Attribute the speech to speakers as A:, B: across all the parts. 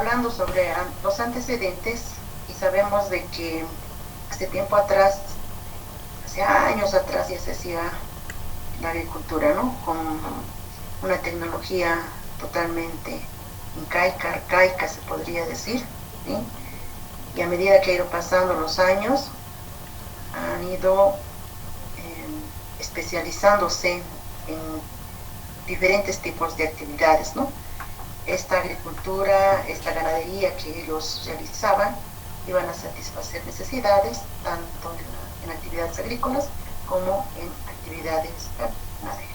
A: hablando sobre los antecedentes, y sabemos de que hace tiempo atrás, hace años atrás ya se hacía la agricultura, ¿no? Con una tecnología totalmente incaica, arcaica se podría decir, ¿sí? Y a medida que ha ido pasando los años, han ido especializándose en diferentes tipos de actividades, ¿no? Esta agricultura, esta ganadería que ellos realizaban, iban a satisfacer necesidades tanto en actividades agrícolas como en actividades ganaderas.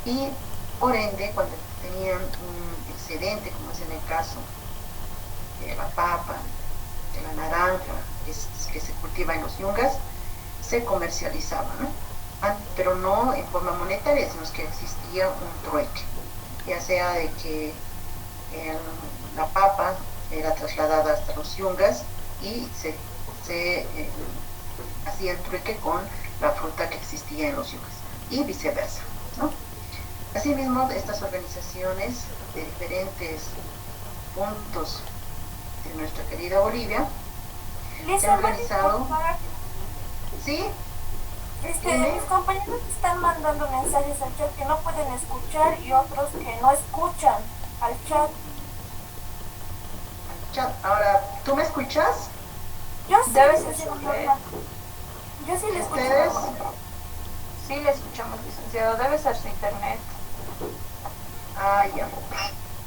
A: Y por ende, cuando tenían un excedente, como es en el caso de la papa, de la naranja, que se cultiva en los yungas, se comercializaba, ¿no? Pero no en forma monetaria, sino que existía un trueque, ya sea de que la papa era trasladada hasta los yungas y se hacía el trueque con la fruta que existía en los yungas y viceversa, ¿no? Asimismo, estas organizaciones de diferentes puntos de nuestra querida Bolivia se han organizado. ¿Sí?
B: Mis compañeros están mandando mensajes al chat que no pueden escuchar y otros que no escuchan al chat.
A: Ahora, ¿tú me escuchas?
B: Yo sí,
C: debe ser su red.
B: Yo sí le escucho.
A: ¿Ustedes?
C: Sí, le escuchamos, licenciado. Debe ser su internet.
A: Ah, ya.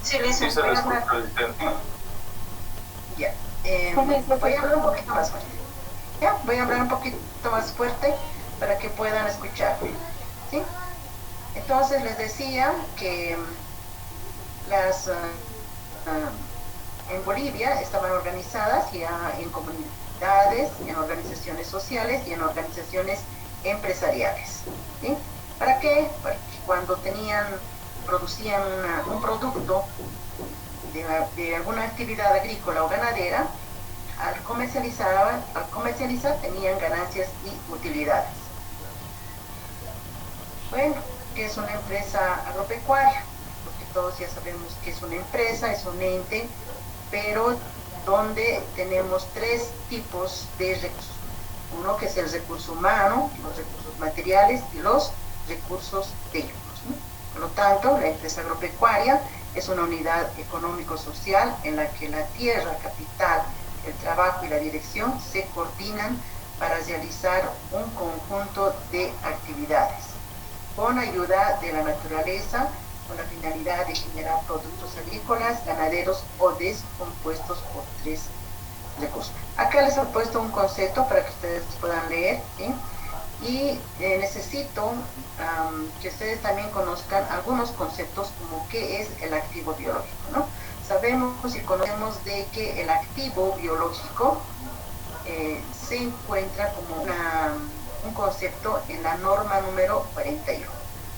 D: Sí, le escucho.
A: Ya. Voy a hablar un poquito más fuerte. Ya, voy a hablar un poquito más fuerte para que puedan escucharme. ¿Sí? Entonces les decía que en Bolivia estaban organizadas ya en comunidades, en organizaciones sociales y en organizaciones empresariales. ¿Sí? ¿Para qué? Para que cuando producían un producto de alguna actividad agrícola o ganadera, al comercializar tenían ganancias y utilidades. Bueno, ¿qué es una empresa agropecuaria? Porque todos ya sabemos que es una empresa, es un ente, pero donde tenemos tres tipos de recursos. Uno que es el recurso humano, los recursos materiales y los recursos técnicos, ¿no? Por lo tanto, la empresa agropecuaria es una unidad económico-social en la que la tierra, capital, el trabajo y la dirección se coordinan para realizar un conjunto de actividades con ayuda de la naturaleza, con la finalidad de generar productos agrícolas, ganaderos o descompuestos por tres recursos. Acá les he puesto un concepto para que ustedes puedan leer, ¿sí? Y necesito que ustedes también conozcan algunos conceptos como qué es el activo biológico, ¿no? Sabemos y conocemos de que el activo biológico se encuentra como un concepto en la norma número 41.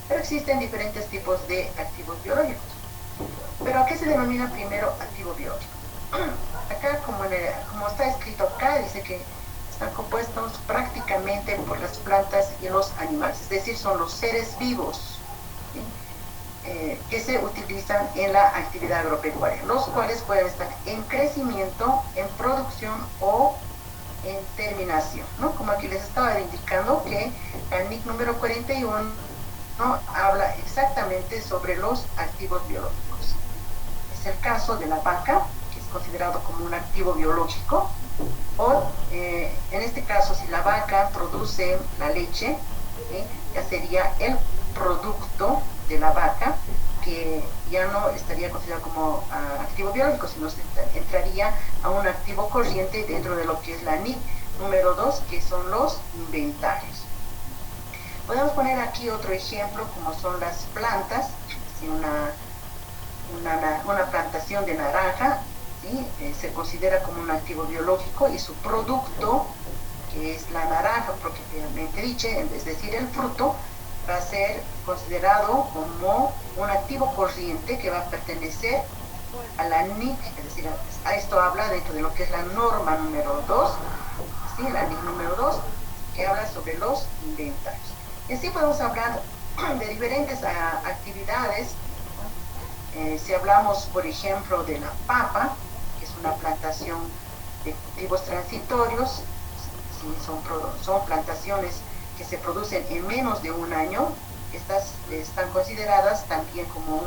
A: Pero existen diferentes tipos de activos biológicos. ¿Pero a qué se denomina primero activo biológico? Acá, como está escrito acá, dice que están compuestos prácticamente por las plantas y los animales, es decir, son los seres vivos, ¿sí? Que se utilizan en la actividad agropecuaria, los cuales pueden estar en crecimiento, en producción o en terminación, ¿no? Como aquí les estaba indicando que el NIC número 41, ¿no?, habla exactamente sobre los activos biológicos. Es el caso de la vaca, que es considerado como un activo biológico, o en este caso, si la vaca produce la leche, ya sería el producto de la vaca, que ya no estaría considerado como activo biológico, sino entraría a un activo corriente dentro de lo que es la NIC número 2, que son los inventarios. Podemos poner aquí otro ejemplo, como son las plantas, ¿sí? Una plantación de naranja, ¿sí? Se considera como un activo biológico y su producto, que es la naranja propiamente dicha, es decir, el fruto, va a ser considerado como un activo corriente que va a pertenecer a la NIC, es decir, a esto habla dentro de lo que es la norma número 2, ¿sí? La NIC número 2, que habla sobre los inventarios. Y así podemos hablar de diferentes actividades, Si hablamos, por ejemplo, de la papa, que es una plantación de cultivos transitorios, ¿sí? Son plantaciones que se producen en menos de un año. Estas están consideradas también como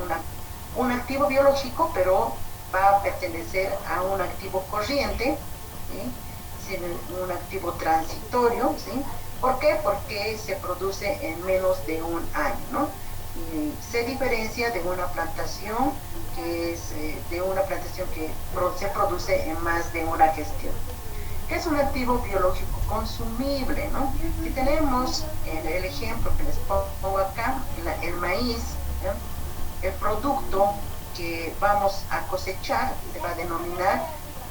A: un activo biológico, pero va a pertenecer a un activo corriente, ¿sí? Un activo transitorio, ¿sí? ¿Por qué? Porque se produce en menos de un año, ¿no? Y se diferencia de una plantación que es se produce en más de una gestión. ¿Qué es un activo biológico consumible, no? Si tenemos el ejemplo que les pongo acá, el maíz, ¿no? El producto que vamos a cosechar se va a denominar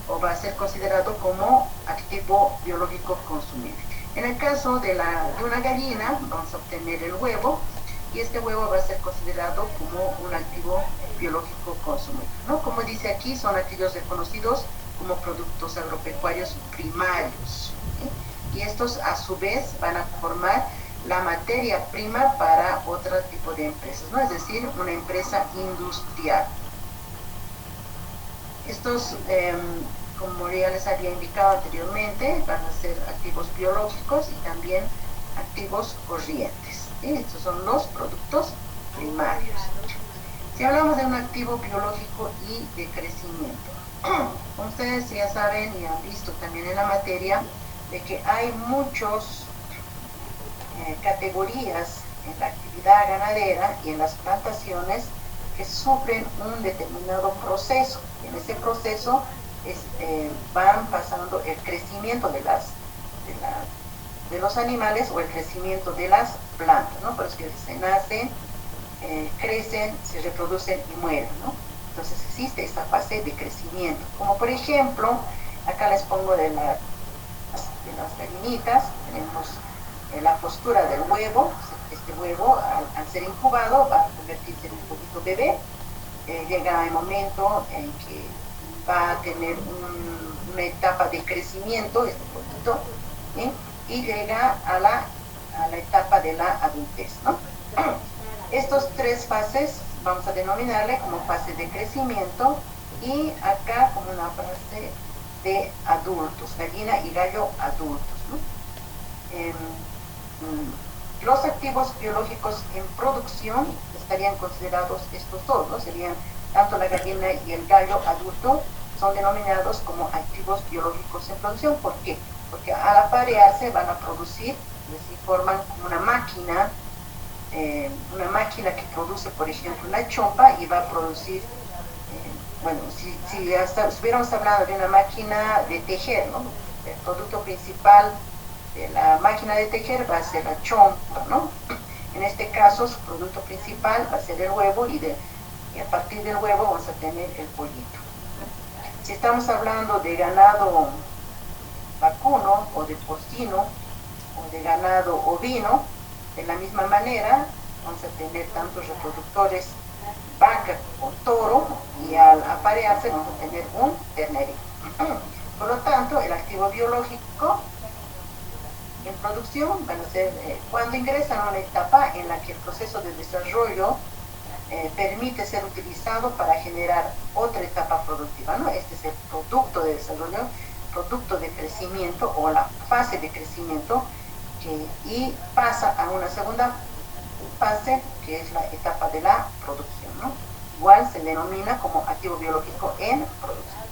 A: o va a ser considerado como activo biológico consumible. En el caso de una gallina, vamos a obtener el huevo, y este huevo va a ser considerado como un activo biológico consumible, ¿no? Como dice aquí, son aquellos reconocidos como productos agropecuarios primarios, ¿sí? Y estos a su vez van a formar la materia prima para otro tipo de empresas, ¿no? Es decir, una empresa industrial. Estos, como ya les había indicado anteriormente, van a ser activos biológicos y también activos corrientes, ¿sí? Estos son los productos primarios. Si hablamos de un activo biológico y de crecimiento, como ustedes ya saben y han visto también en la materia, de que hay muchas categorías en la actividad ganadera y en las plantaciones que sufren un determinado proceso. En ese proceso van pasando el crecimiento de los animales o el crecimiento de las plantas, ¿no? Por eso que se nacen, crecen, se reproducen y mueren, ¿no? Entonces existe esta fase de crecimiento. Como por ejemplo, acá les pongo de las gallinitas, tenemos la postura del huevo. Este huevo, al ser incubado, va a convertirse en un poquito bebé. Llega el momento en que va a tener una etapa de crecimiento, este poquito, ¿sí? Y llega a la etapa de la adultez, ¿no? Estas tres fases vamos a denominarle como fase de crecimiento, y acá como una fase de adultos, gallina y gallo adultos, ¿no? Los activos biológicos en producción estarían considerados estos dos, ¿no? Serían tanto la gallina y el gallo adulto, son denominados como activos biológicos en producción. ¿Por qué? Porque al aparearse van a producir, es decir, forman como una máquina que produce, por ejemplo, una chompa, y va a producir, bueno, si estuviéramos hablando de una máquina de tejer, ¿no? El producto principal de la máquina de tejer va a ser la chompa, ¿no? En este caso, su producto principal va a ser el huevo, y a partir del huevo vamos a tener el pollito. Si estamos hablando de ganado vacuno o de porcino o de ganado ovino, de la misma manera vamos a tener tantos reproductores vaca o toro, y al aparearse vamos a tener un ternerito. Por lo tanto, el activo biológico en producción van a ser cuando ingresan a una etapa en la que el proceso de desarrollo permite ser utilizado para generar otra etapa productiva, ¿no? Este es el producto de desarrollo, producto de crecimiento o la fase de crecimiento, y pasa a una segunda fase, que es la etapa de la producción, ¿no? Igual se denomina como activo biológico en producción.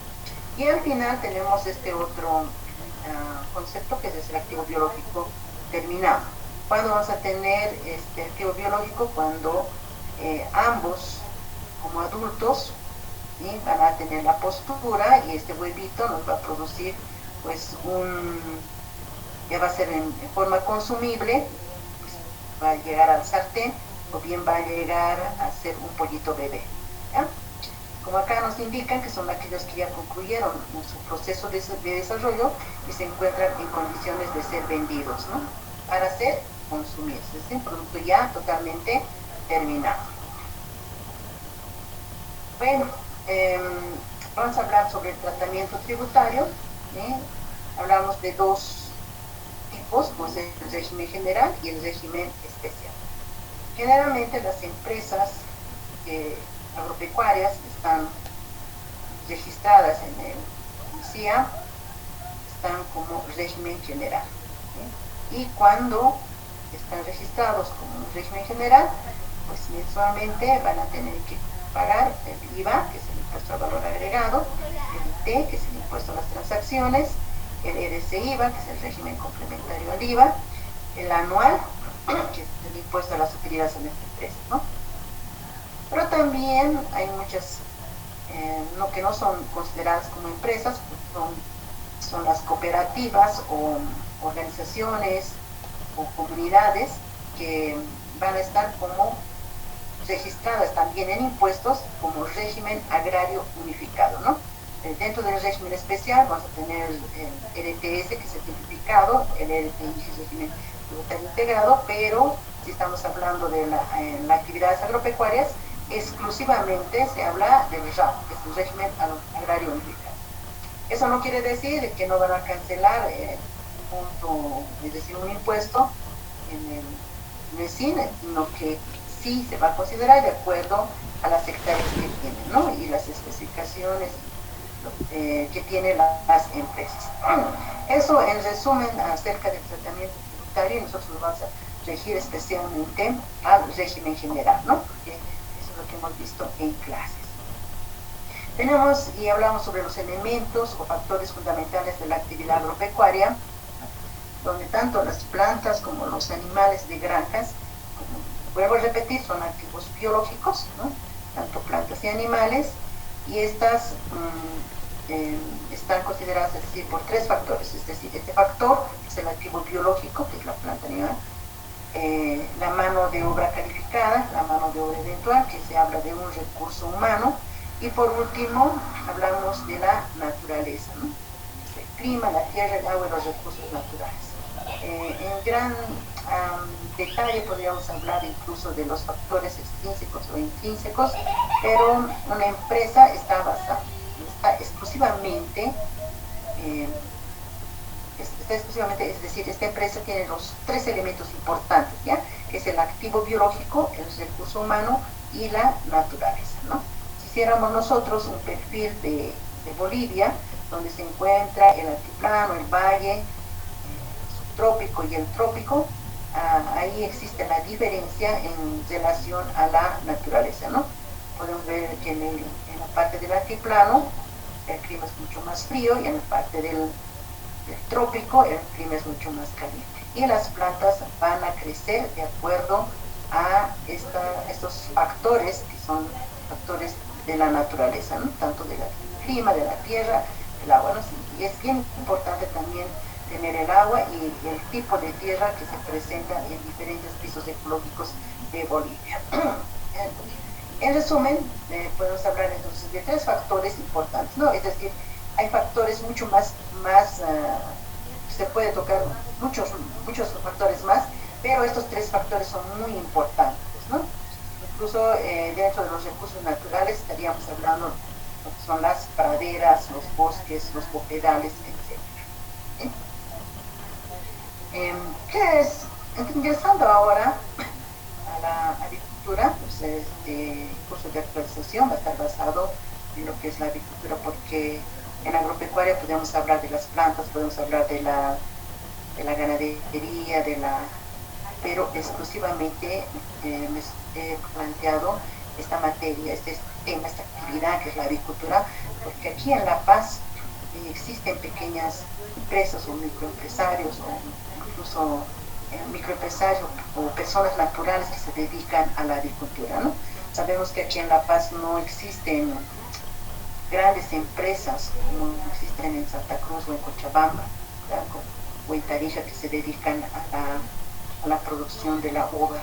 A: Y al final tenemos este otro concepto, que es el activo biológico terminado. ¿Cuándo vamos a tener este activo biológico? Cuando ambos, como adultos, ¿sí? Van a tener la postura, y este huevito nos va a producir, pues, ya va a ser en forma consumible, pues, va a llegar al sartén, o bien va a llegar a ser un pollito bebé, ¿ya? Como acá nos indican que son aquellos que ya concluyeron su proceso de desarrollo y se encuentran en condiciones de ser vendidos, ¿no? Para ser consumidos. Es un producto ya totalmente terminado. Bueno, vamos a hablar sobre el tratamiento tributario, ¿sí? Hablamos de dos tipos, pues el régimen general y el régimen especial. Generalmente las empresas que agropecuarias están registradas en el CIA están como régimen general, ¿sí? Y cuando están registrados como un régimen general, pues mensualmente van a tener que pagar el IVA, que es el impuesto al valor agregado, el IT, que es el impuesto a las transacciones, el RCIVA, que es el régimen complementario al IVA, el anual, que es el impuesto a las utilidades en esta empresa, ¿no? Pero también hay muchas que no son consideradas como empresas, son las cooperativas o organizaciones o comunidades que van a estar como registradas también en impuestos como régimen agrario unificado, ¿no? Dentro del régimen especial vamos a tener el RTS, que es el simplificado, el RTI, que es el régimen tributario integrado, pero si estamos hablando de las actividades agropecuarias, exclusivamente se habla del RAP, que es el régimen agrario unificado. Eso no quiere decir que no van a cancelar es decir, un impuesto en el cine, sino que sí se va a considerar de acuerdo a las hectáreas que tienen, ¿no? Y las especificaciones que tienen las empresas. Eso en resumen acerca del tratamiento tributario, y nosotros vamos a regir especialmente al régimen general, ¿no? Porque eso es lo que hemos visto en clases. Tenemos y hablamos sobre los elementos o factores fundamentales de la actividad agropecuaria, donde tanto las plantas como los animales de granjas, como vuelvo a repetir, son activos biológicos, ¿no? Tanto plantas y animales, y estas están consideradas, es decir, por tres factores, es decir, este factor es el activo biológico, que es la planta animal, la mano de obra calificada, la mano de obra eventual, que se habla de un recurso humano, y por último hablamos de la naturaleza, ¿no? Es el clima, la tierra, el agua y los recursos naturales. En gran detalle podríamos hablar incluso de los factores extrínsecos o intrínsecos, pero una empresa está exclusivamente, es decir, esta empresa tiene los tres elementos importantes, ¿ya? Que es el activo biológico, el recurso humano y la naturaleza, ¿no? Si hiciéramos nosotros un perfil de Bolivia, donde se encuentra el altiplano, el valle, subtrópico y el trópico, ahí existe la diferencia en relación a la naturaleza, ¿no? Podemos ver que en la parte del altiplano el clima es mucho más frío y en la parte del trópico el clima es mucho más caliente. Y las plantas van a crecer de acuerdo a estos factores que son factores de la naturaleza, ¿no? Tanto del clima, de la tierra, del agua, ¿no? Y es bien importante también tener el agua y el tipo de tierra que se presenta en diferentes pisos ecológicos de Bolivia. En resumen, podemos hablar entonces de tres factores importantes, ¿no? Es decir, hay factores mucho más se puede tocar muchos factores más, pero estos tres factores son muy importantes, ¿no? Incluso dentro de los recursos naturales estaríamos hablando de lo que son las praderas, los bosques, los bofedales, etc. ¿Qué es? Ingresando ahora a la agricultura, pues este curso de actualización va a estar basado en lo que es la agricultura, porque en agropecuaria podemos hablar de las plantas, podemos hablar de la ganadería, pero exclusivamente me he planteado esta materia, este tema, esta actividad que es la agricultura, porque aquí en La Paz existen pequeñas empresas o microempresarios o incluso microempresarios o personas naturales que se dedican a la agricultura, ¿no? Sabemos que aquí en La Paz no existen grandes empresas como existen en Santa Cruz o en Cochabamba, o en Tarija, que se dedican a la producción de la uva,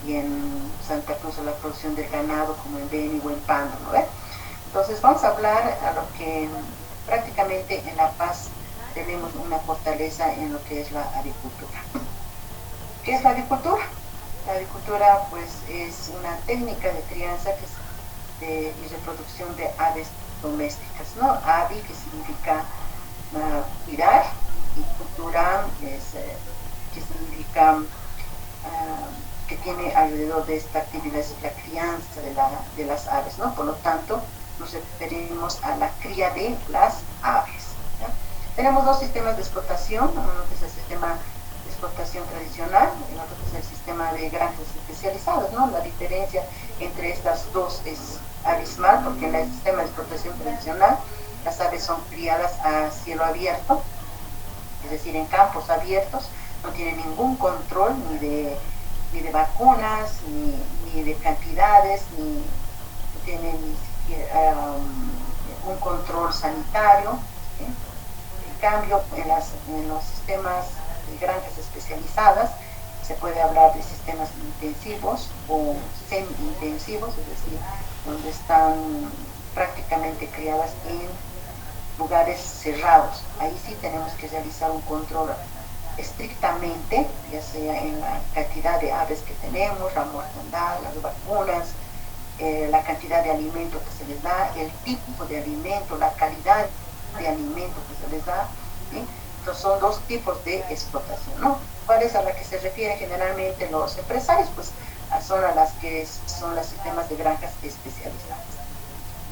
A: y en Santa Cruz a la producción del ganado, como en Beni o en Pando, ¿no? Entonces vamos a hablar a lo que prácticamente en La Paz tenemos una fortaleza en lo que es la agricultura. ¿Qué es la agricultura? La agricultura pues es una técnica de crianza y reproducción de aves domésticas, ¿no? Avi, que significa cuidar, y cultura que significa que tiene alrededor de esta actividad es la crianza de las aves, ¿no? Por lo tanto, nos referimos a la cría de las aves, ¿ya? Tenemos dos sistemas de explotación, uno que es el sistema de explotación tradicional, y el otro que es el sistema de granjas especializadas, ¿no? La diferencia entre estas dos es abismal, porque en el sistema de explotación tradicional las aves son criadas a cielo abierto, es decir, en campos abiertos, no tienen ningún control ni de vacunas, ni de cantidades, ni tienen ni siquiera un control sanitario, ¿sí? En cambio, en los sistemas de granjas especializadas se puede hablar de sistemas intensivos o semi-intensivos, es decir, donde están prácticamente criadas en lugares cerrados. Ahí sí tenemos que realizar un control estrictamente, ya sea en la cantidad de aves que tenemos, la mortandad, las vacunas, la cantidad de alimento que se les da, el tipo de alimento, la calidad de alimento que se les da, ¿sí? Entonces son dos tipos de explotación, ¿no? ¿Cuál es a la que se refiere generalmente los empresarios? Pues son a las que son los sistemas de granjas especializadas.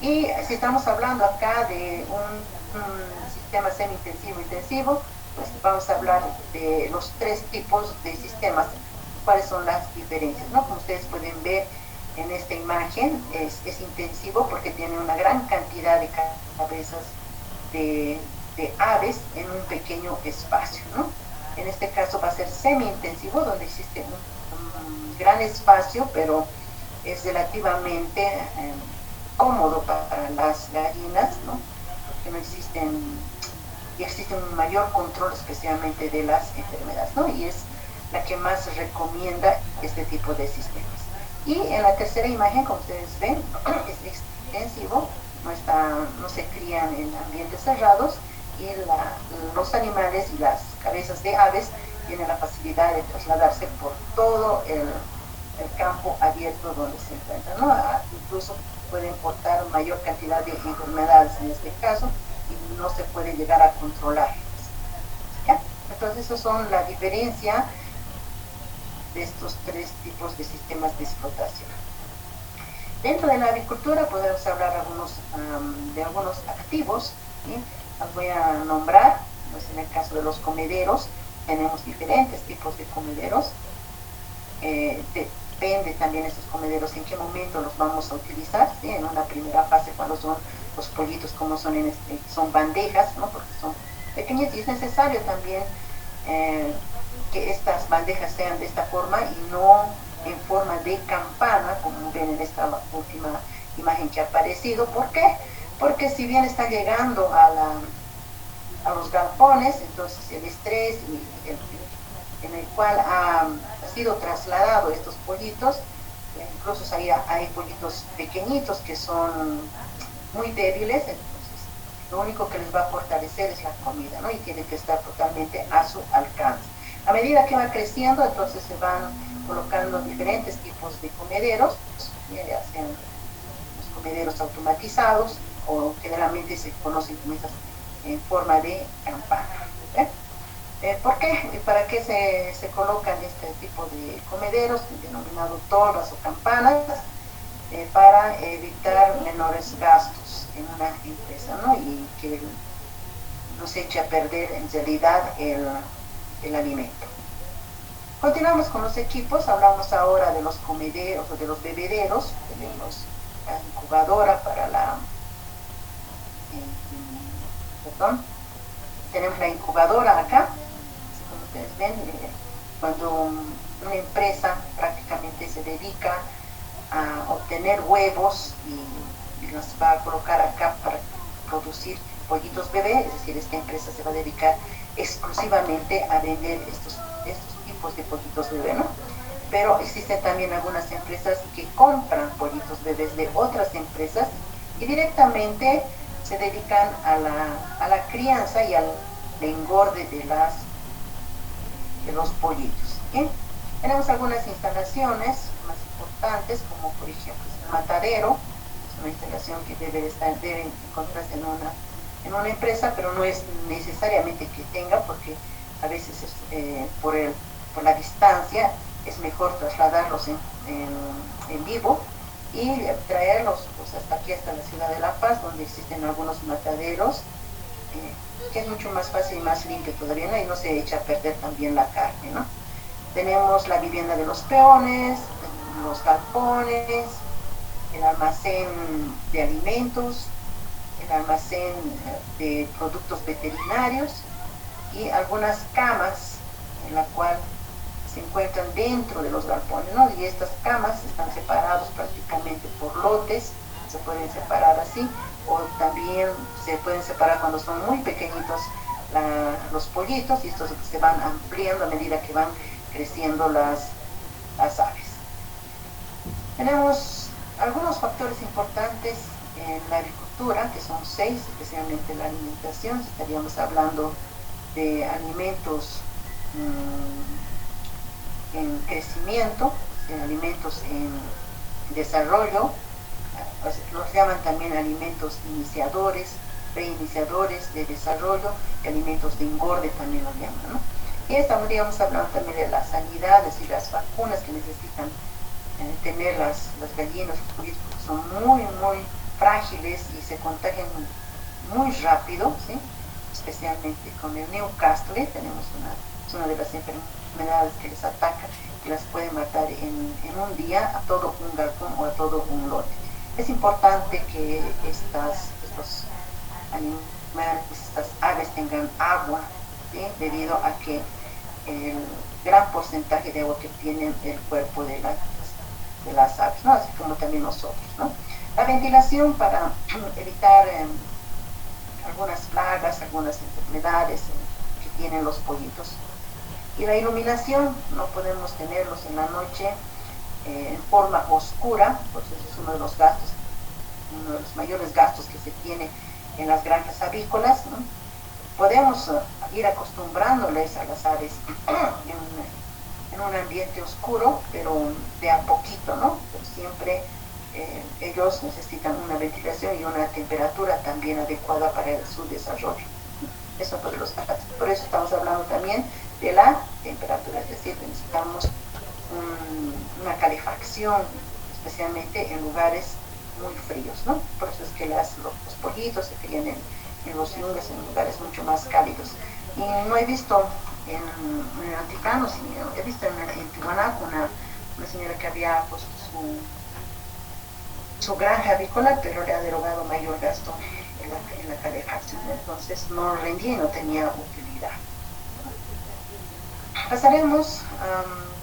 A: Y si estamos hablando acá de un sistema semi-intensivo-intensivo, pues vamos a hablar de los tres tipos de sistemas, cuáles son las diferencias, ¿no? Como ustedes pueden ver en esta imagen, es intensivo porque tiene una gran cantidad de cabezas de aves en un pequeño espacio, ¿no? En este caso va a ser semi-intensivo, donde existe un gran espacio, pero es relativamente cómodo para las gallinas, ¿no? Porque no existe un mayor control especialmente de las enfermedades, ¿no? Y es la que más recomienda este tipo de sistemas. Y en la tercera imagen, como ustedes ven, es extensivo, no se crían en ambientes cerrados, y los animales y las cabezas de aves tienen la facilidad de trasladarse por todo el campo abierto donde se encuentran, ¿no? Incluso pueden portar mayor cantidad de enfermedades en este caso, y no se puede llegar a controlar, ¿ya? Entonces, esas son la diferencia de estos tres tipos de sistemas de explotación. Dentro de la agricultura podemos hablar de algunos activos, ¿sí? Los voy a nombrar. Pues en el caso de los comederos, tenemos diferentes tipos de comederos. Depende también de estos comederos en qué momento los vamos a utilizar, ¿sí? En una primera fase, cuando son los pollitos, como son bandejas, ¿no? Porque son pequeñas, y es necesario también que estas bandejas sean de esta forma y no en forma de campana, como ven en esta última imagen que ha aparecido. ¿Por qué? Porque si bien están llegando a los galpones, entonces el estrés en el cual ha sido trasladado estos pollitos, incluso hay pollitos pequeñitos que son muy débiles, entonces lo único que les va a fortalecer es la comida, ¿no? Y tiene que estar totalmente a su alcance. A medida que va creciendo, entonces se van colocando diferentes tipos de comederos, ya sean los comederos automatizados, o generalmente se conocen como estas en forma de campana. ¿Por qué? ¿Para qué se colocan este tipo de comederos, denominados tolvas o campanas? Para evitar menores gastos en una empresa, ¿no? Y que no se eche a perder en realidad el alimento. Continuamos con los equipos. Hablamos ahora de los comederos o de los bebederos. Tenemos la incubadora tenemos la incubadora acá, así como ustedes ven. Cuando una empresa prácticamente se dedica a obtener huevos y los va a colocar acá para producir pollitos bebé, es decir, esta empresa se va a dedicar exclusivamente a vender estos tipos de pollitos bebé, ¿no? Pero existen también algunas empresas que compran pollitos bebés de otras empresas y directamente se dedican a la crianza y al engorde de los pollitos, ¿sí? Tenemos algunas instalaciones más importantes, como por ejemplo el matadero. Es una instalación que debe encontrarse en una empresa, pero no es necesariamente que tenga, porque a veces por la distancia es mejor trasladarlos en vivo y traerlos pues, hasta aquí, hasta la ciudad de La Paz, donde existen algunos mataderos, que es mucho más fácil y más limpio todavía, ¿no? Y no se echa a perder también la carne, ¿no? Tenemos la vivienda de los peones, los galpones, el almacén de alimentos, el almacén de productos veterinarios y algunas camas en la cual se encuentran dentro de los galpones, ¿no? Y estas camas están separados prácticamente por lotes, se pueden separar así, o también se pueden separar cuando son muy pequeñitos los pollitos, y estos se van ampliando a medida que van creciendo las aves. Tenemos algunos factores importantes en la agricultura, que son 6, especialmente la alimentación. Estaríamos hablando de alimentos en crecimiento, de alimentos en desarrollo, los llaman también alimentos iniciadores, preiniciadores de desarrollo, y alimentos de engorde también los llaman, ¿no? Y estaríamos hablando también de las sanidades y las vacunas que necesitan tener las gallinas, los pollitos, porque son muy, muy frágiles y se contagian muy rápido, ¿sí? Especialmente con el Newcastle, tenemos una de las enfermedades que les ataca, que las puede matar en un día a todo un galpón o a todo un lote. Es importante que estos animales, estas aves tengan agua, ¿sí? Debido a que el gran porcentaje de agua que tienen el cuerpo de las aves, ¿no? Así como también nosotros, ¿no? La ventilación para evitar algunas plagas, algunas enfermedades que tienen los pollitos. Y la iluminación, no podemos tenerlos en la noche en forma oscura, pues ese es uno de los gastos, uno de los mayores gastos que se tiene en las granjas avícolas, ¿no? Podemos ir acostumbrándoles a las aves en un ambiente oscuro, pero de a poquito, ¿no? Pero siempre ellos necesitan una ventilación y una temperatura también adecuada para su desarrollo. Eso por eso estamos hablando también de la temperatura, es decir, necesitamos una calefacción, especialmente en lugares muy fríos, ¿no? Por eso es que los pollitos se crían en los yungas, en lugares mucho más cálidos. Y no he visto en Altiplano, he visto en Tiwanaku una señora que había puesto su granja avícola, pero le ha derogado mayor gasto en la calefacción, entonces no rendía y no tenía utilidad. Pasaremos,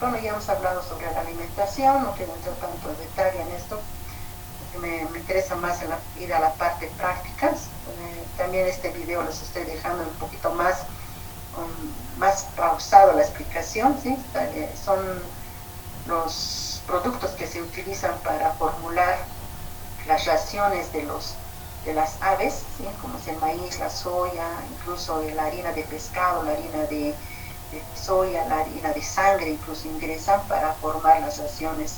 A: bueno, ya hemos hablado sobre la alimentación, no quiero entrar tanto en detalle en esto, porque me interesa más ir a la parte práctica. También este video les estoy dejando un poquito más pausado la explicación, ¿sí? Son los productos que se utilizan para formular las raciones de las aves, ¿sí? Como es el maíz, la soya, incluso la harina de pescado, la harina de soya, la harina de sangre, incluso ingresan para formar las raciones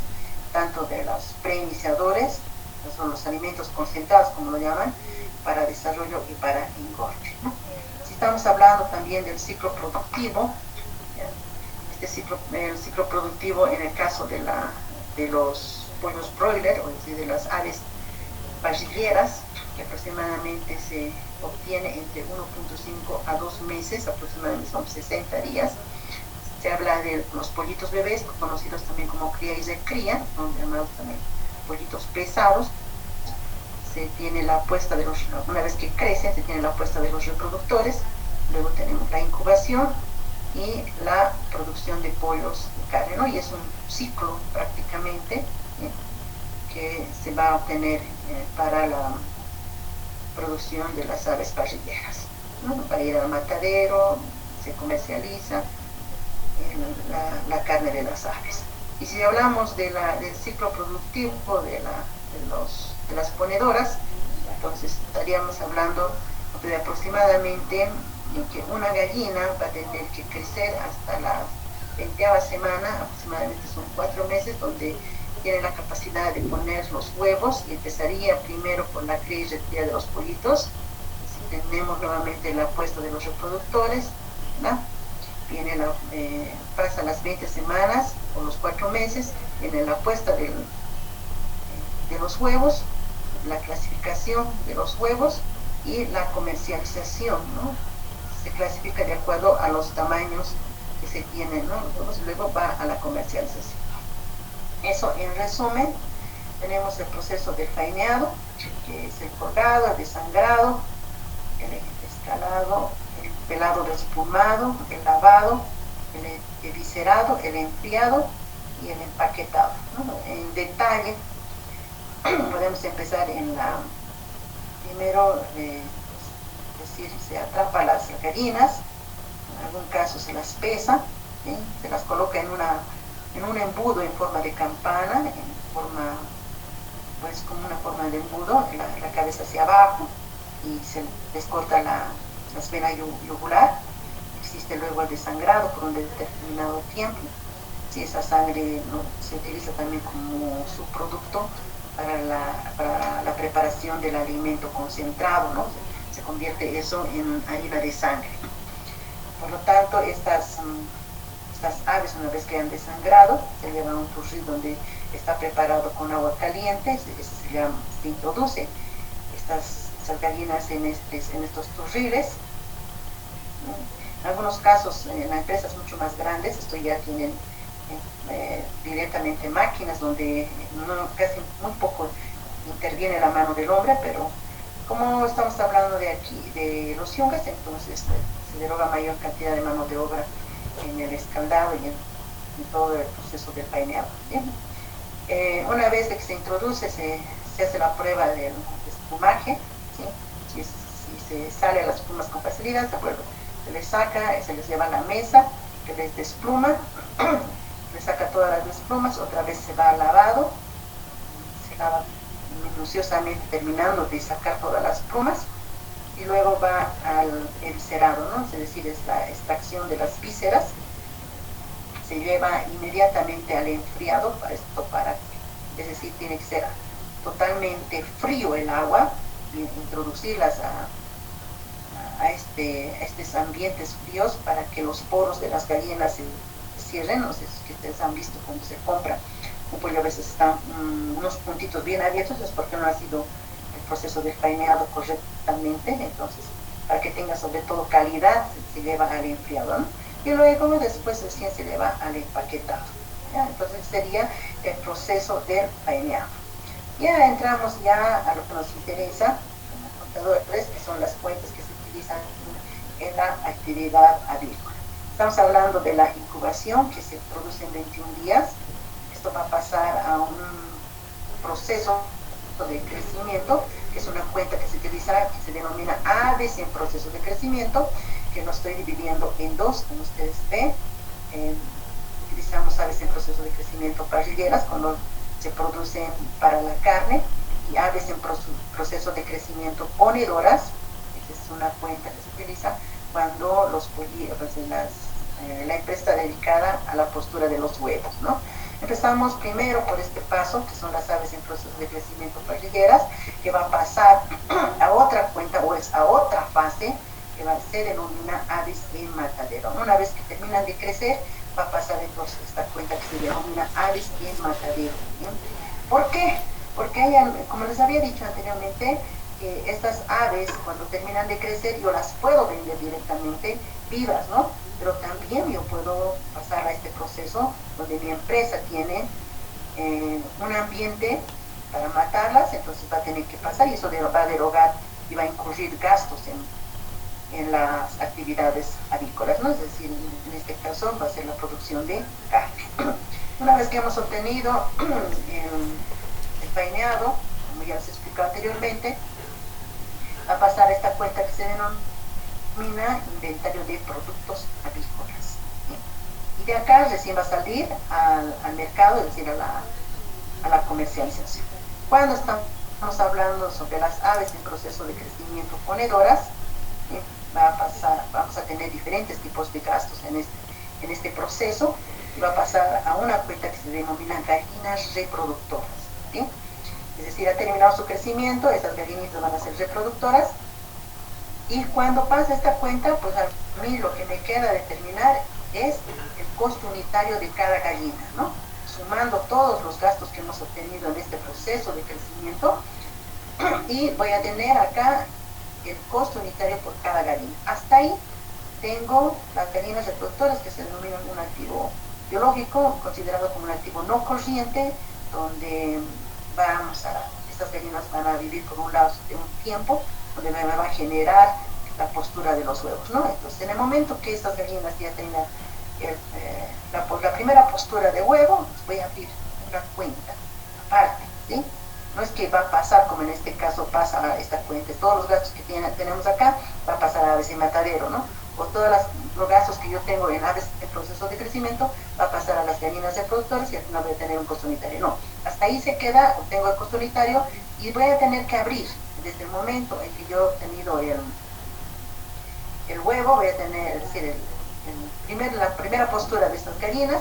A: tanto de los preiniciadores, son los alimentos concentrados como lo llaman, para desarrollo y para engorde, ¿no? Si estamos hablando también del ciclo productivo, el ciclo productivo en el caso de los pollos broiler, o decir, de las aves parrilleras, que aproximadamente se obtiene entre 1.5 a 2 meses, aproximadamente son 60 días. Se habla de los pollitos bebés, conocidos también como cría y recría, son llamados también pollitos pesados. Se tiene la puesta una vez que crecen, se tiene la puesta de los reproductores, luego tenemos la incubación y la producción de pollos de carne, ¿no? Y es un ciclo prácticamente que se va a obtener para la producción de las aves parrilleras, ¿no? Para ir al matadero, se comercializa la carne de las aves. Y si hablamos del ciclo productivo de las ponedoras, entonces estaríamos hablando de aproximadamente que una gallina va a tener que crecer hasta la 20ª semana, aproximadamente son 4 meses, donde tiene la capacidad de poner los huevos, y empezaría primero por la cría y recría de los pollitos. Si tenemos nuevamente la puesta de los reproductores, ¿no? Viene la pasa las 20 semanas o los 4 meses en la puesta de los huevos, la clasificación de los huevos y la comercialización, ¿no? Se clasifica de acuerdo a los tamaños que se tienen, ¿no? Entonces, luego va a la comercialización. Eso en resumen. Tenemos el proceso de faineado, que es el colgado, el desangrado, el escalado, el pelado desplumado, el lavado, el eviscerado, el enfriado y el empaquetado, ¿no? En detalle, podemos empezar primero, decir, se atrapa las gallinas, en algún caso se las pesa, ¿sí? Se las coloca en un embudo en forma de campana, pues como una forma de embudo, la cabeza hacia abajo, y se les corta las venas yugular. Existe luego el desangrado por un determinado tiempo. Si esa sangre, ¿no?, se utiliza también como subproducto para la preparación del alimento concentrado, ¿no? Se convierte eso en harina de sangre. Por lo tanto, estas aves, una vez que han desangrado, se llevan a un turril donde está preparado con agua caliente, se introduce estas gallinas en estos turriles. En algunos casos, en las empresas mucho más grandes, esto ya tienen directamente máquinas donde casi muy poco interviene la mano del hombre, pero como estamos hablando de aquí, de los yungas, entonces se deroga mayor cantidad de mano de obra en el escaldado y en todo el proceso de faineado. Una vez que se introduce, se hace la prueba del espumaje, ¿sí? Si se sale las espumas con facilidad, se les saca, se les lleva a la mesa, que les despluma, le saca todas las desplumas, otra vez se va al lavado, se lava minuciosamente terminando de sacar todas las plumas, y luego va al eviscerado, ¿no? Es decir, es la extracción de las vísceras. Se lleva inmediatamente al enfriado, es decir, tiene que ser totalmente frío el agua, y introducirlas a estos ambientes fríos para que los poros de las gallinas se cierren. No sé si ustedes han visto cuando se compra un pollo, a veces están unos puntitos bien abiertos, es porque no ha sido el proceso de faineado correctamente. Entonces, para que tenga sobre todo calidad, se lleva al enfriado, ¿no? Y luego después recién se lleva al empaquetado, ¿ya? Entonces sería el proceso del faineado. Ya entramos ya a lo que nos interesa como contadores, que son las cuentas que se utilizan en la actividad avícola. Estamos hablando de la incubación, que se produce en 21 días. Esto va a pasar a un proceso de crecimiento, que es una cuenta que se utiliza, que se denomina aves en proceso de crecimiento, que lo estoy dividiendo en dos, como ustedes ven. Utilizamos aves en proceso de crecimiento parrilleras cuando se producen para la carne, y aves en proceso de crecimiento ponedoras, que es una cuenta que se utiliza cuando la empresa está dedicada a la postura de los huevos, ¿no? Empezamos primero por este paso, que son las aves en proceso de crecimiento parrilleras, que va a pasar a otra cuenta, o a otra fase, que se denomina aves en matadero. Una vez que terminan de crecer, va a pasar entonces esta cuenta que se denomina aves en matadero, ¿bien? ¿Por qué? Porque como les había dicho anteriormente, estas aves, cuando terminan de crecer, yo las puedo vender directamente vivas, ¿no? Pero también yo puedo pasar a este proceso donde mi empresa tiene un ambiente para matarlas, entonces va a tener que pasar, y eso va a derogar y va a incurrir gastos en las actividades avícolas, ¿no? Es decir, en este caso va a ser la producción de carne. Una vez que hemos obtenido el faineado, como ya se explicó anteriormente, va a pasar a esta cuenta que se denomina inventario de productos avícolas, ¿sí? Y de acá recién va a salir al mercado, es decir, a la comercialización. Cuando estamos hablando sobre las aves en proceso de crecimiento ponedoras, ¿sí?, vamos a tener diferentes tipos de gastos en este proceso, y va a pasar a una cuenta que se denomina gallinas reproductoras, ¿sí? Es decir, ha terminado su crecimiento, estas gallinitas van a ser reproductoras, y cuando pasa esta cuenta, pues a mí lo que me queda determinar es costo unitario de cada gallina, ¿no? Sumando todos los gastos que hemos obtenido en este proceso de crecimiento, y voy a tener acá el costo unitario por cada gallina. Hasta ahí tengo las gallinas reproductoras, que se denominan un activo biológico, considerado como un activo no corriente, donde estas gallinas van a vivir por un lado de un tiempo, donde me va a generar la postura de los huevos, ¿no? Entonces, en el momento que estas gallinas ya tengan la primera postura de huevo, voy a abrir una cuenta aparte, ¿sí? No es que va a pasar, como en este caso pasa a esta cuenta, todos los gastos que tenemos acá, va a pasar a aves en matadero, ¿no? O todos los gastos que yo tengo en aves en proceso de crecimiento, va a pasar a las gallinas reproductoras y al final voy a tener un costo unitario. No, hasta ahí se queda, obtengo el costo unitario y voy a tener que abrir, desde el momento en que yo he obtenido el huevo, voy a tener, es decir, la primera postura de estas gallinas,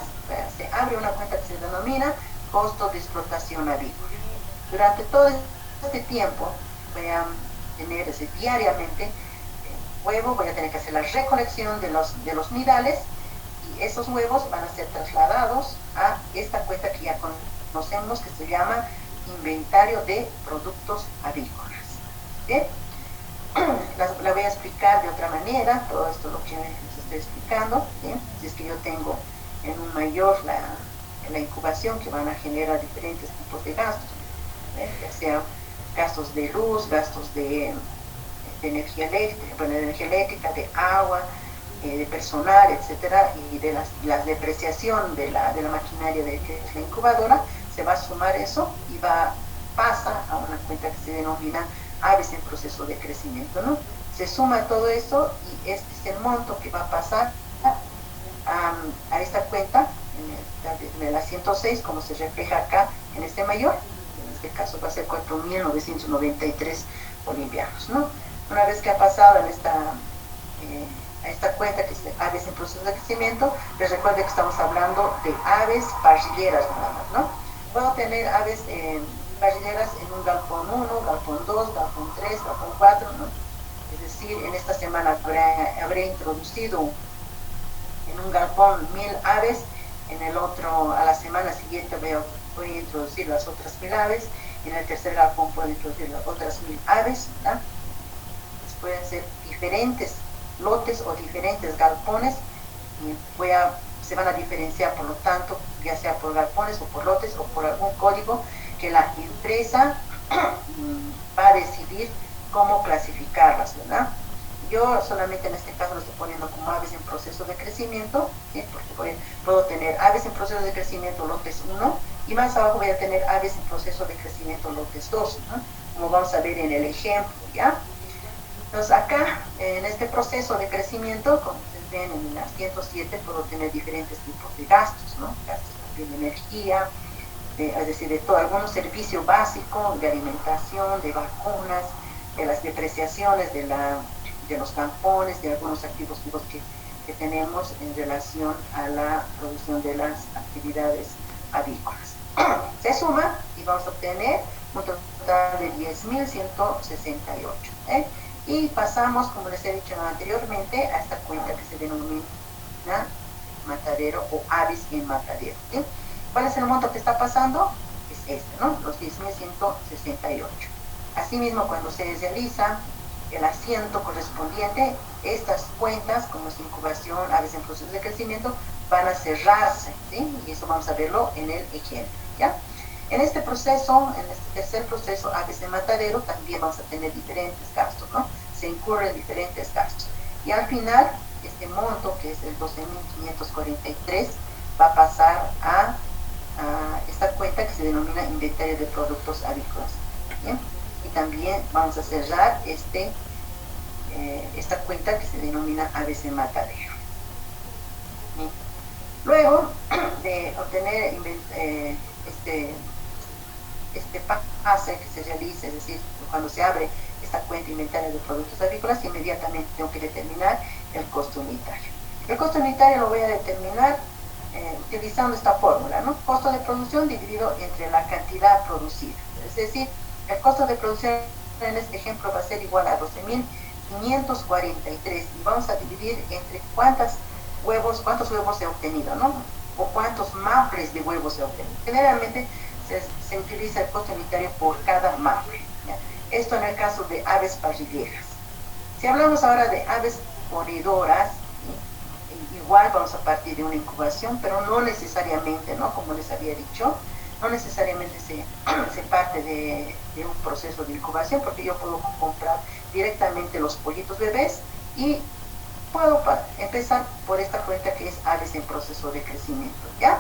A: se abre una cuenta que se denomina costo de explotación avícola. Durante todo este tiempo voy a tener diariamente huevo, voy a tener que hacer la recolección de los nidales, y esos huevos van a ser trasladados a esta cuenta que ya conocemos, que se llama inventario de productos avícolas. ¿Bien? La voy a explicar de otra manera, todo esto lo que les estoy explicando, ¿bien? Si es que yo tengo en un mayor la incubación, que van a generar diferentes tipos de gastos, ya sea gastos de luz, gastos de energía eléctrica, de agua, de personal, etcétera, y de la depreciación de la maquinaria que es la incubadora, se va a sumar eso y pasa a una cuenta que se denomina aves en proceso de crecimiento, ¿no? Se suma todo eso y este es el monto que va a pasar a esta cuenta, en la 106, como se refleja acá en este mayor. En este caso va a ser 4.993 bolivianos, ¿no? Una vez que ha pasado a esta cuenta, que es de aves en proceso de crecimiento, les recuerdo que estamos hablando de aves parrilleras nada más, ¿no? Puedo tener aves parrilleras en un galpón 1, galpón 2, galpón 3, galpón 4, ¿no? Es decir, en esta semana habré introducido en un galpón 1000 aves, en el otro, a la semana siguiente voy a introducir las otras 1000 aves, y en el tercer galpón puedo introducir las otras 1000 aves, ¿no? Pueden ser diferentes lotes o diferentes galpones, y se van a diferenciar, por lo tanto, ya sea por galpones o por lotes o por algún código que la empresa va a decidir cómo clasificarlas, ¿verdad? Yo solamente en este caso lo estoy poniendo como aves en proceso de crecimiento, ¿sí? Porque puedo tener aves en proceso de crecimiento lotes 1, y más abajo voy a tener aves en proceso de crecimiento lotes 2, ¿no? Como vamos a ver en el ejemplo, ¿ya? Entonces acá, en este proceso de crecimiento, como ustedes ven en la 107, puedo tener diferentes tipos de gastos, ¿no? Gastos también de energía, es decir, de todo, algunos servicios básicos, de alimentación, de vacunas, de las depreciaciones de los campones, de algunos activos que tenemos en relación a la producción de las actividades avícolas. Se suma y vamos a obtener un total de 10.168, y pasamos, como les he dicho anteriormente, a esta cuenta que se denomina matadero o aves en matadero, ¿sí? ¿Cuál es el monto que está pasando? Es este, ¿no? Los 10.168. Asimismo, cuando se realiza el asiento correspondiente, estas cuentas, como es incubación, aves en proceso de crecimiento, van a cerrarse, ¿sí? Y eso vamos a verlo en el ejemplo, ¿ya? En este proceso, en este tercer proceso, aves de matadero, también vamos a tener diferentes gastos, ¿no? Se incurren diferentes gastos. Y al final, este monto, que es el 12.543, va a pasar a esta cuenta que se denomina inventario de productos avícolas, ¿bien? Y también vamos a cerrar esta cuenta que se denomina aves en matadero. ¿Bien? Luego de obtener este pase que se realiza, es decir, cuando se abre esta cuenta inventario de productos avícolas, inmediatamente tengo que determinar el costo unitario. El costo unitario lo voy a determinar utilizando esta fórmula, ¿no? Costo de producción dividido entre la cantidad producida. Es decir, el costo de producción en este ejemplo va a ser igual a 12.543, y vamos a dividir entre cuántas huevos, cuántos huevos he obtenido, ¿no? O cuántos maples de huevos he obtenido. Generalmente se utiliza el costo unitario por cada maple, ¿ya? Esto en el caso de aves parrilleras. Si hablamos ahora de aves ponedoras, igual vamos a partir de una incubación, pero no necesariamente, ¿no? Como les había dicho, no necesariamente se parte de un proceso de incubación, porque yo puedo comprar directamente los pollitos bebés y puedo empezar por esta cuenta que es aves en proceso de crecimiento, ¿ya?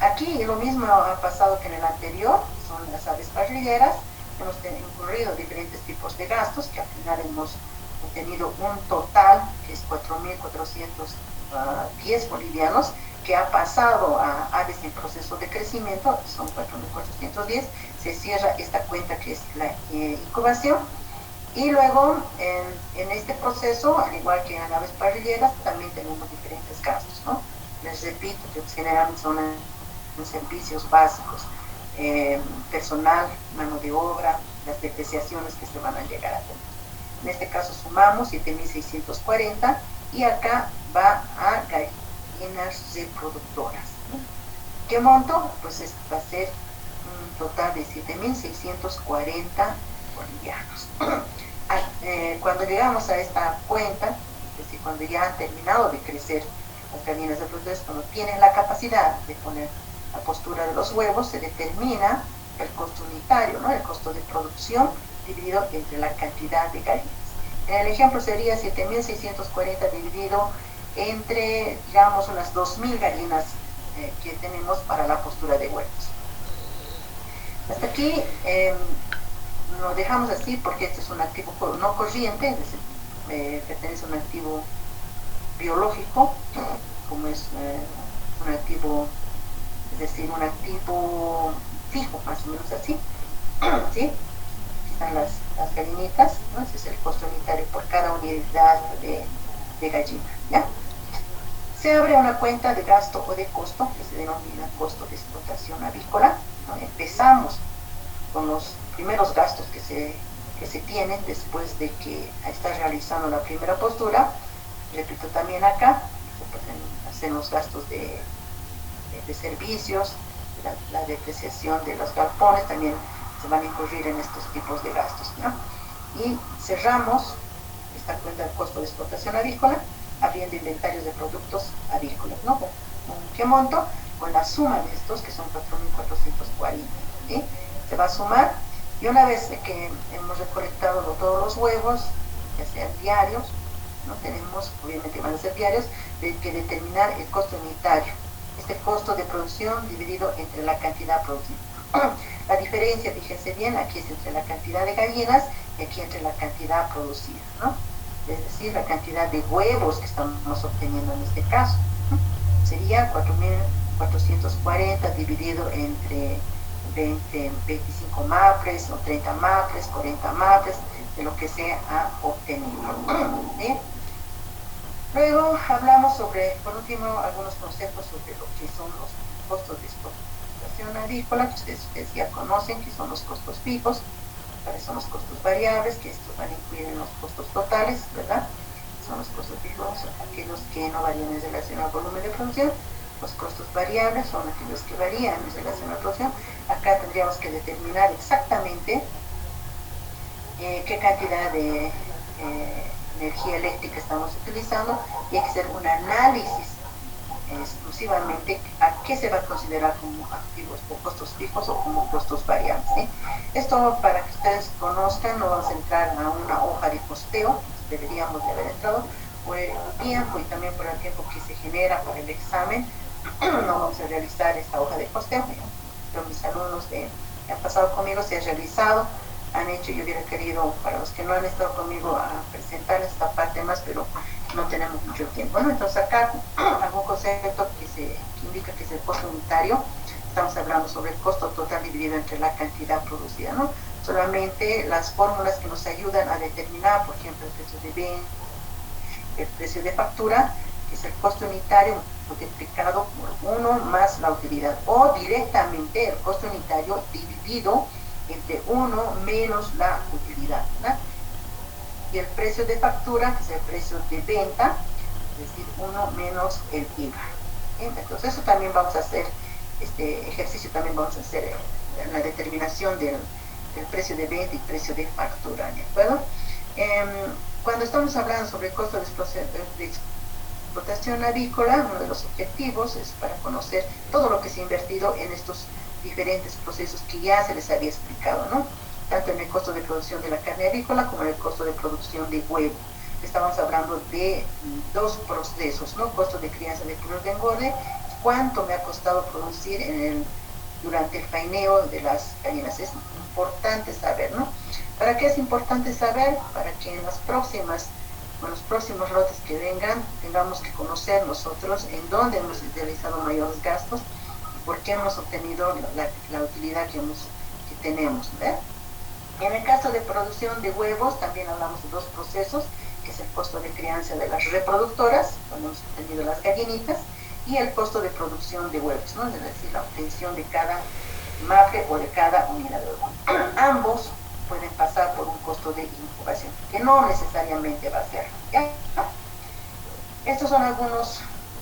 A: Aquí lo mismo ha pasado que en el anterior, son las aves parrilleras. Hemos incurrido diferentes tipos de gastos, que al final hemos obtenido un total que es 4.410 bolivianos, que ha pasado a aves en proceso de crecimiento, son 4.410. Se cierra esta cuenta que es la incubación, y luego en este proceso, al igual que en aves parrilleras, también tenemos diferentes gastos, ¿no? Les repito que generalmente son los servicios básicos, personal, mano de obra, las depreciaciones que se van a llegar a tener. En este caso sumamos 7.640 y acá va a gallinas reproductoras, ¿no? ¿Qué monto? Pues va a ser un total de 7.640 bolivianos. Cuando llegamos a esta cuenta, es decir, cuando ya han terminado de crecer las gallinas reproductoras, cuando tienen la capacidad de poner la postura de los huevos, se determina el costo unitario, ¿no? El costo de producción dividido entre la cantidad de gallinas. En el ejemplo sería 7.640 dividido entre, digamos, unas 2.000 gallinas que tenemos para la postura de huevos. Hasta aquí lo dejamos así porque este es un activo no corriente, es decir, pertenece a un activo biológico, como es un activo, es decir, un activo fijo, más o menos así, ¿sí? Están las gallinitas, ¿no? Ese es el costo unitario por cada unidad de gallina, ¿ya? Se abre una cuenta de gasto o de costo, que se denomina costo de explotación avícola, ¿no? Empezamos con los primeros gastos que se tienen después de que está realizando la primera postura. Repito también acá, se pueden hacer los gastos de servicios, la depreciación de los galpones, también se van a incurrir en estos tipos de gastos, ¿no? Y cerramos esta cuenta de costo de explotación avícola abriendo inventarios de productos avícolas, ¿no? ¿Con qué monto? Con la suma de estos, que son 4.440, ¿sí? Se va a sumar, y una vez que hemos recolectado todos los huevos, ya sean diarios, no tenemos, obviamente van a ser diarios, que determinar el costo unitario, este costo de producción dividido entre la cantidad producida. La diferencia, fíjense bien, aquí es entre la cantidad de gallinas y aquí entre la cantidad producida, ¿no? Es decir, la cantidad de huevos que estamos obteniendo en este caso, ¿no? Sería 4.440 dividido entre 25 maples o 30 maples, 40 maples, de lo que se ha obtenido, ¿sí? Luego hablamos sobre, por último, algunos conceptos sobre lo que son los costos de explotación avícola, que ustedes ya conocen, que son los costos fijos, cuáles son los costos variables, que estos van a incluir en los costos totales, ¿verdad? Son los costos fijos, aquellos que no varían en relación al volumen de producción. Los costos variables son aquellos que varían en relación a la producción. Acá tendríamos que determinar exactamente qué cantidad de energía eléctrica estamos utilizando, y hay que hacer un análisis exclusivamente a qué se va a considerar como activos o costos fijos o como costos variables, ¿sí? Esto, para que ustedes conozcan, no vamos a entrar a una hoja de costeo, deberíamos de haber entrado por el tiempo y también por el tiempo que se genera para el examen. No vamos a realizar esta hoja de costeo, pero mis alumnos que han pasado conmigo se han realizado, han hecho. Yo hubiera querido, para los que no han estado conmigo, a presentar esta parte más, pero no tenemos mucho tiempo. Bueno, entonces acá algún concepto que indica que es el costo unitario. Estamos hablando sobre el costo total dividido entre la cantidad producida, ¿no? Solamente las fórmulas que nos ayudan a determinar, por ejemplo, el precio de venta, el precio de factura, que es el costo unitario multiplicado por 1 más la utilidad, o directamente el costo unitario dividido entre 1 menos la utilidad, ¿verdad? Y el precio de factura, que es el precio de venta, es decir, 1 menos el IVA. Entonces eso también vamos a hacer, este ejercicio también vamos a hacer en la determinación del precio de venta y precio de factura, ¿de acuerdo? Cuando estamos hablando sobre el costo de explotación avícola, uno de los objetivos es para conocer todo lo que se ha invertido en estos diferentes procesos que ya se les había explicado, ¿no? Tanto en el costo de producción de la carne avícola como en el costo de producción de huevo. Estamos hablando de dos procesos, ¿no? Costo de crianza de pollos de engorde, cuánto me ha costado producir durante el faeneo de las gallinas. Es importante saber, ¿no? ¿Para qué es importante saber? Para que en los próximos lotes que vengan, tengamos que conocer nosotros en dónde hemos realizado mayores gastos y por qué hemos obtenido la utilidad que tenemos, ¿verdad? En el caso de producción de huevos, también hablamos de dos procesos, que es el costo de crianza de las reproductoras, cuando hemos obtenido las gallinitas, y el costo de producción de huevos, ¿no? Es decir, la obtención de cada maple o de cada unidad de huevo. Ambos pueden pasar por un costo de incubación, que no necesariamente va a ser, ¿ya? Estos son algunos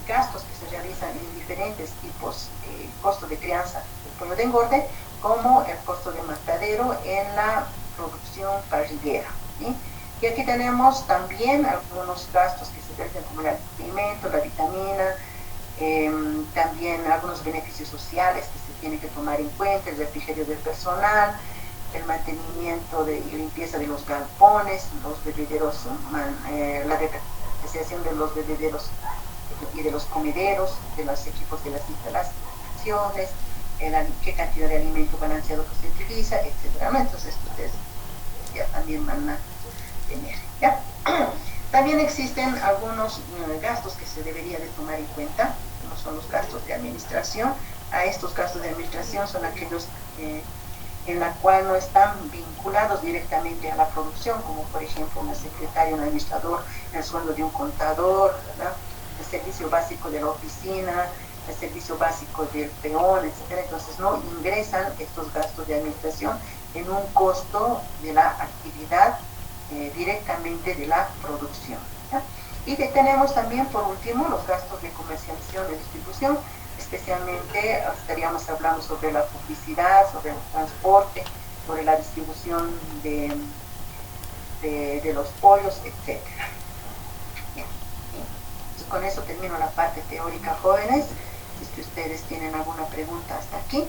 A: gastos que se realizan en diferentes tipos de costo de crianza del pollo de engorde, como el costo de matadero en la producción parrillera, ¿sí? Y aquí tenemos también algunos gastos que se realizan como el alimento, la vitamina, también algunos beneficios sociales que se tienen que tomar en cuenta, el refrigerio del personal, el mantenimiento y limpieza de los galpones, los bebederos, la depreciación de los bebederos y de los comederos, de los equipos de las instalaciones, qué cantidad de alimento balanceado que se utiliza, etcétera, ¿no? Entonces ustedes ya también van a tener, ¿ya? También existen algunos gastos que se debería de tomar en cuenta, como son los gastos de administración. A estos gastos de administración son aquellos en la cual no están vinculados directamente a la producción, como por ejemplo una secretaria, un administrador, el sueldo de un contador, ¿verdad? El servicio básico de la oficina, el servicio básico del peón, etcétera. Entonces no ingresan estos gastos de administración en un costo de la actividad directamente de la producción, ¿ya? Y tenemos también por último los gastos de comercialización y distribución, especialmente estaríamos hablando sobre la publicidad, sobre el transporte, sobre la distribución de los pollos, etcétera. Bien, ¿sí? Entonces, con eso termino la parte teórica, jóvenes. Si es que ustedes tienen alguna pregunta hasta aquí,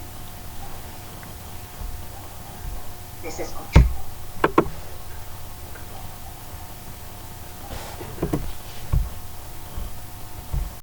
A: les escucho.